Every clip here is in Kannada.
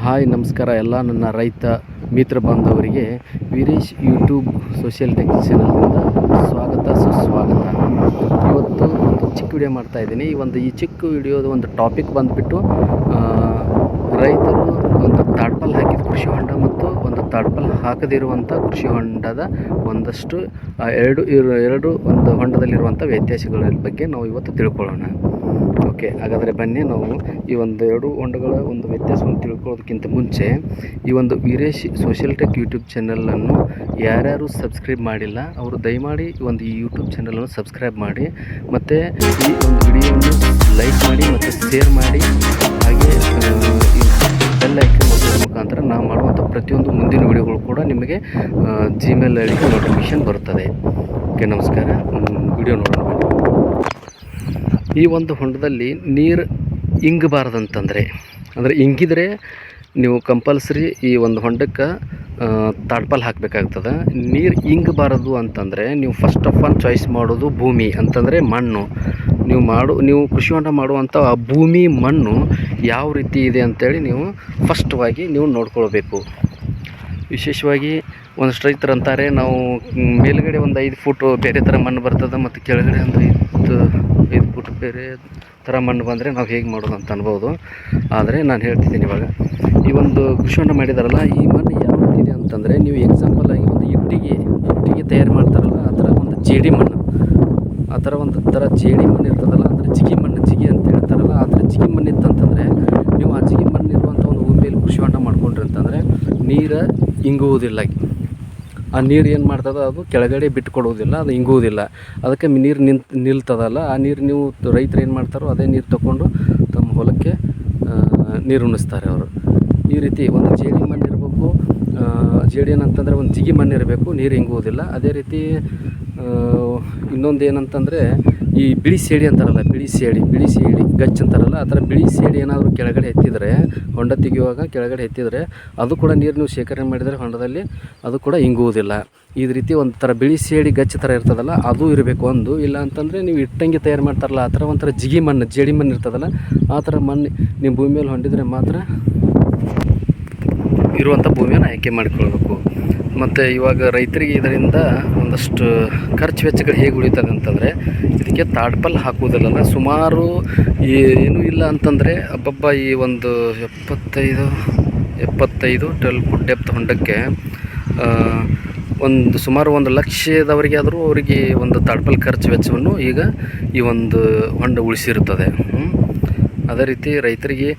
ಹಾಯ್ ನಮಸ್ಕಾರ ಎಲ್ಲ ನನ್ನ ರೈತ ಮಿತ್ರ ಬಾಂಧವರಿಗೆ ವೀರೇಶ್ ಯೂಟ್ಯೂಬ್ ಸೋಷಿಯಲ್ ಟೆಕ್ ಚಾನಲ್ನಿಂದ ಸುಸ್ವಾಗತ. ಇವತ್ತು ಒಂದು ಚಿಕ್ಕ ವಿಡಿಯೋ ಮಾಡ್ತಾಯಿದ್ದೀನಿ. ಈ ಚಿಕ್ಕ ವಿಡಿಯೋದ ಒಂದು ಟಾಪಿಕ್ ಬಂದುಬಿಟ್ಟು ರೈತರು ಒಂದು ತಾಡ್ಪಲ್ ಹಾಕಿದ ಕೃಷಿ ಹೊಂಡ ಮತ್ತು ಒಂದು ತಾಡ್ಪಲ್ ಹಾಕದಿರುವಂಥ ಕೃಷಿ ಹೊಂಡದ ಒಂದಷ್ಟು ಎರಡು ಒಂದು ಹೊಂಡದಲ್ಲಿರುವಂಥ ವ್ಯತ್ಯಾಸಗಳ ಬಗ್ಗೆ ನಾವು ಇವತ್ತು ತಿಳ್ಕೊಳ್ಳೋಣ. ಓಕೆ, ಹಾಗಾದರೆ ಬನ್ನಿ ನಾವು ಈ ಎರಡು ಹೊಂಡಗಳ ಒಂದು ವ್ಯತ್ಯಾಸವನ್ನು ತಿಳ್ಕೊಳ್ಳೋದಕ್ಕಿಂತ ಮುಂಚೆ ಈ ಒಂದು ವೀರೇಶ್ ಸೋಷಿಯಲ್ ಟೆಕ್ ಯೂಟ್ಯೂಬ್ ಚಾನಲನ್ನು ಯಾರ್ಯಾರು ಸಬ್ಸ್ಕ್ರೈಬ್ ಮಾಡಿಲ್ಲ ಅವರು ದಯಮಾಡಿ ಈ ಯೂಟ್ಯೂಬ್ ಚಾನಲನ್ನು ಸಬ್ಸ್ಕ್ರೈಬ್ ಮಾಡಿ, ಮತ್ತು ಈ ಒಂದು ವಿಡಿಯೋವನ್ನು ಲೈಕ್ ಮಾಡಿ ಮತ್ತು ಶೇರ್ ಮಾಡಿ. ಹಾಗೆ ಬೆಲ್ ಐಕನ್ ಒತ್ತುವುದರ ಮುಖಾಂತರ ನಾವು ಮಾಡುವಂಥ ಪ್ರತಿಯೊಂದು ಮುಂದಿನ ವಿಡಿಯೋಗಳು ಕೂಡ ನಿಮಗೆ ಜಿಮೇಲ್ ಐಡಿಗೆ ನೋಟಿಫಿಕೇಷನ್ ಬರುತ್ತದೆ. ಓಕೆ, ನಮಸ್ಕಾರ. ವಿಡಿಯೋ ನೋಡೋಣ. ಈ ಒಂದು ಹೊಂಡದಲ್ಲಿ ನೀರು ಇಂಗಬಾರ್ದಂತಂದರೆ ಇಂಗಿದ್ರೆ ನೀವು ಕಂಪಲ್ಸರಿ ಈ ಒಂದು ಹೊಂಡಕ್ಕೆ ತಾಡ್ಪಲ್ ಹಾಕಬೇಕಾಗ್ತದೆ. ನೀರು ಇಂಗಬಾರದು ಅಂತಂದರೆ ನೀವು ಫಸ್ಟ್ ಆಫ್ ಆಲ್ ಚಾಯ್ಸ್ ಮಾಡೋದು ಭೂಮಿ ಅಂತಂದರೆ ಮಣ್ಣು. ನೀವು ಕೃಷಿ ಹೊಂಡ ಮಾಡುವಂಥ ಆ ಭೂಮಿ ಮಣ್ಣು ಯಾವ ರೀತಿ ಇದೆ ಅಂತೇಳಿ ನೀವು ಫಸ್ಟ್ವಾಗಿ ನೀವು ನೋಡ್ಕೊಳ್ಬೇಕು. ವಿಶೇಷವಾಗಿ ಒಂದಷ್ಟು ರೈತರು ಅಂತಾರೆ, ನಾವು ಮೇಲುಗಡೆ ಒಂದು 5 ಫೂಟು ಬೇರೆ ಥರ ಮಣ್ಣು ಬರ್ತದೆ ಮತ್ತು ಕೆಳಗಡೆ ಒಂದು 5 ಫೂಟ್ ಬೇರೆ ಥರ ಮಣ್ಣು ಬಂದರೆ ನಾವು ಹೇಗೆ ಮಾಡೋದು ಅಂತ ಅನ್ಬೋದು. ಆದರೆ ನಾನು ಹೇಳ್ತಿದ್ದೀನಿ, ಇವಾಗ ಈ ಒಂದು ಕೃಷಿ ಹೊಂಡ ಮಾಡಿದಾರಲ್ಲ, ಈ ಮಣ್ಣು ಯಾವ ರೀತಿ ಇದೆ ಅಂತಂದರೆ, ನೀವು ಎಕ್ಸಾಂಪಲ್ ಆಗಿ ಒಂದು ಇಟ್ಟಿಗೆ ತಯಾರು ಮಾಡ್ತಾರಲ್ಲ, ಆ ಥರ ಒಂದು ಜೇಡಿ ಮಣ್ಣು, ಆ ಥರ ಜೇಡಿ ಮಣ್ಣು ಇರ್ತದಲ್ಲ, ಅಂದರೆ ಜಿಗಿ ಅಂತ ಹೇಳ್ತಾರಲ್ಲ, ಆ ಥರ ಜಿಗಿ ಮಣ್ಣು ಇತ್ತಂತಂದರೆ ನೀವು ಆ ಜಿಗಿ ಮಣ್ಣು ಇರುವಂಥ ಒಂದು ಭೂಮಿಯಲ್ಲಿ ಕೃಷಿ ಹೊಂಡ ಮಾಡ್ಕೊಂಡ್ರಿ ಅಂತಂದರೆ ನೀರು ಇಂಗುವುದಿಲ್ಲ. ಆ ನೀರು ಏನು ಮಾಡ್ತದೆ, ಅದು ಕೆಳಗಡೆ ಬಿಟ್ಟುಕೊಡುವುದಿಲ್ಲ, ಅದು ಇಂಗುವುದಿಲ್ಲ. ಅದಕ್ಕೆ ನೀರು ನಿಲ್ತದಲ್ಲ, ಆ ನೀರು ನೀವು ರೈತರು ಏನು ಮಾಡ್ತಾರೋ ಅದೇ ನೀರು ತಗೊಂಡು ತಮ್ಮ ಹೊಲಕ್ಕೆ ನೀರು ಉಣಿಸ್ತಾರೆ ಅವರು. ಈ ರೀತಿ ಒಂದು ಜೇಡಿ ಮಣ್ಣು ಇರಬೇಕು. ಜೇಡಿ ಏನಂತಂದರೆ ಒಂದು ಜಿಗಿ ಮಣ್ಣು ಇರಬೇಕು, ನೀರು ಇಂಗುವುದಿಲ್ಲ. ಅದೇ ರೀತಿ ಇನ್ನೊಂದು ಏನಂತಂದರೆ ಈ ಬಿಳಿ ಸೇಡಿ ಅಂತಾರಲ್ಲ, ಬಿಳಿ ಸೇಡಿ ಗಚ್ಚ ಅಂತಾರಲ್ಲ, ಆ ಥರ ಬಿಳಿ ಸೇಡಿ ಏನಾದರೂ ಕೆಳಗಡೆ ಎತ್ತಿದರೆ, ಹೊಂಡ ತೆಗೆಯುವಾಗ ಕೆಳಗಡೆ ಎತ್ತಿದರೆ ಅದು ಕೂಡ ನೀರು ನೀವು ಶೇಖರಣೆ ಮಾಡಿದರೆ ಹೊಂಡದಲ್ಲಿ ಅದು ಕೂಡ ಇಂಗುವುದಿಲ್ಲ. ಈ ರೀತಿ ಒಂದು ಥರ ಬಿಳಿ ಸೇಡಿ ಗಚ್ಚ ಥರ ಇರ್ತದಲ್ಲ, ಅದು ಇರಬೇಕು ಒಂದು. ಇಲ್ಲ ಅಂತಂದರೆ ನೀವು ಇಟ್ಟಂಗೆ ತಯಾರು ಮಾಡ್ತಾರಲ್ಲ, ಆ ಥರ ಒಂಥರ ಜಿಗಿ ಮಣ್ಣು, ಜೇಡಿ ಮಣ್ಣು ಇರ್ತದಲ್ಲ, ಆ ಥರ ಮಣ್ಣು ನೀವು ಭೂಮಿಯಲ್ಲಿ ಹೊಂದಿದ್ರೆ ಮಾತ್ರ ಇರುವಂಥ ಭೂಮಿಯನ್ನು ಆಯ್ಕೆ ಮಾಡಿಕೊಳ್ಬೇಕು. ಮತ್ತು ಇವಾಗ ರೈತರಿಗೆ ಇದರಿಂದ ಒಂದಷ್ಟು ಖರ್ಚು ವೆಚ್ಚಗಳು ಹೇಗೆ ಉಳಿತದೆ ಅಂತಂದರೆ, ಇದಕ್ಕೆ ತಾಡ್ಪಲ್ ಹಾಕುವುದಿಲ್ಲ ಸುಮಾರು ಏನೂ ಇಲ್ಲ ಅಂತಂದರೆ ಈ ಒಂದು 75 12 ಫುಟ್ ಡೆಪ್ತ್ ಹೊಂಡಕ್ಕೆ ಸುಮಾರು 1 ಲಕ್ಷದವರೆಗೆ ಆದರೂ ಅವರಿಗೆ ಒಂದು ತಾಡ್ಪಲ್ ಖರ್ಚು ವೆಚ್ಚವನ್ನು ಈಗ ಈ ಒಂದು ಹೊಂಡ ಉಳಿಸಿರುತ್ತದೆ. ಅದೇ ರೀತಿ ರೈತರಿಗೆ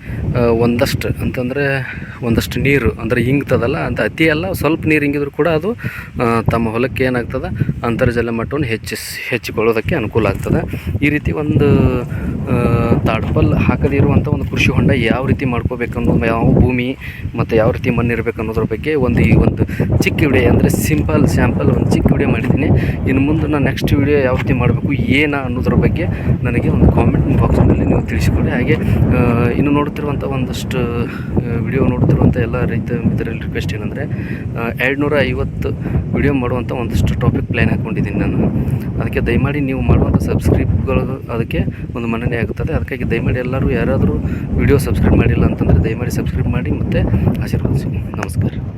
ಒಂದಷ್ಟು ನೀರು ಅಂದರೆ ಇಂಗ್ತದಲ್ಲ ಅಂತ ಅತಿ ಅಲ್ಲ, ಸ್ವಲ್ಪ ನೀರು ಇಂಗಿದ್ರು ಕೂಡ ಅದು ತಮ್ಮ ಹೊಲಕ್ಕೆ ಏನಾಗ್ತದೆ, ಅಂತರ್ಜಲ ಮಟ್ಟವನ್ನು ಹೆಚ್ಚಿಕೊಳ್ಳೋದಕ್ಕೆ ಅನುಕೂಲ ಆಗ್ತದೆ. ಈ ರೀತಿ ಒಂದು ತಾಡ್ಪಲ್ ಹಾಕದೇ ಇರುವಂಥ ಒಂದು ಕೃಷಿ ಹೊಂಡ ಯಾವ ರೀತಿ ಮಾಡ್ಕೋಬೇಕು ಅನ್ನೋದು, ಯಾವ ಭೂಮಿ ಮತ್ತು ಯಾವ ರೀತಿ ಮಣ್ಣು ಇರಬೇಕು ಅನ್ನೋದ್ರ ಬಗ್ಗೆ ಈ ಒಂದು ಚಿಕ್ಕ ವಿಡಿಯೋ, ಅಂದರೆ ಸಿಂಪಲ್ ಸ್ಯಾಂಪಲ್ ಒಂದು ಚಿಕ್ಕ ವಿಡಿಯೋ ಮಾಡಿದ್ದೀನಿ. ಇನ್ನು ಮುಂದೆ ನಾನು ನೆಕ್ಸ್ಟ್ ವಿಡಿಯೋ ಯಾವ ರೀತಿ ಮಾಡಬೇಕು ಅನ್ನೋದ್ರ ಬಗ್ಗೆ ನನಗೆ ಒಂದು ಕಾಮೆಂಟ್ ಬಾಕ್ಸ್ನಲ್ಲಿ ನೀವು ತಿಳಿಸಿಕೊಡಿ. ಹಾಗೆ ಇನ್ನು ನೋಡ್ತಿರುವಂಥ ಒಂದಷ್ಟು ವಿಡಿಯೋ ನೋಡ್ತಿರುವಂಥ ಎಲ್ಲ ರೈತ ಮಿತ್ರರಲ್ಲಿ ರಿಕ್ವೆಸ್ಟ್ ಏನಂದರೆ, 250 ವಿಡಿಯೋ ಮಾಡುವಂಥ ಒಂದಷ್ಟು ಟಾಪಿಕ್ ಪ್ಲ್ಯಾನ್ ಹಾಕ್ಕೊಂಡಿದ್ದೀನಿ ನಾನು. ಅದಕ್ಕೆ ದಯಮಾಡಿ ನೀವು ಮಾಡುವಂಥ ಸಬ್ಸ್ಕ್ರೈಬ್ಗಳು ಅದಕ್ಕೆ ಒಂದು ಮನ್ನಣೆ ಆಗುತ್ತದೆ. ಅದಕ್ಕಾಗಿ ದಯಮಾಡಿ ಎಲ್ಲರೂ ಯಾರಾದರೂ ವಿಡಿಯೋ ಸಬ್ಸ್ಕ್ರೈಬ್ ಮಾಡಿಲ್ಲ ಅಂತಂದರೆ ದಯಮಾಡಿ ಸಬ್ಸ್ಕ್ರೈಬ್ ಮಾಡಿ ಮತ್ತು ಆಶೀರ್ವದಿಸಿ. ನಮಸ್ಕಾರ.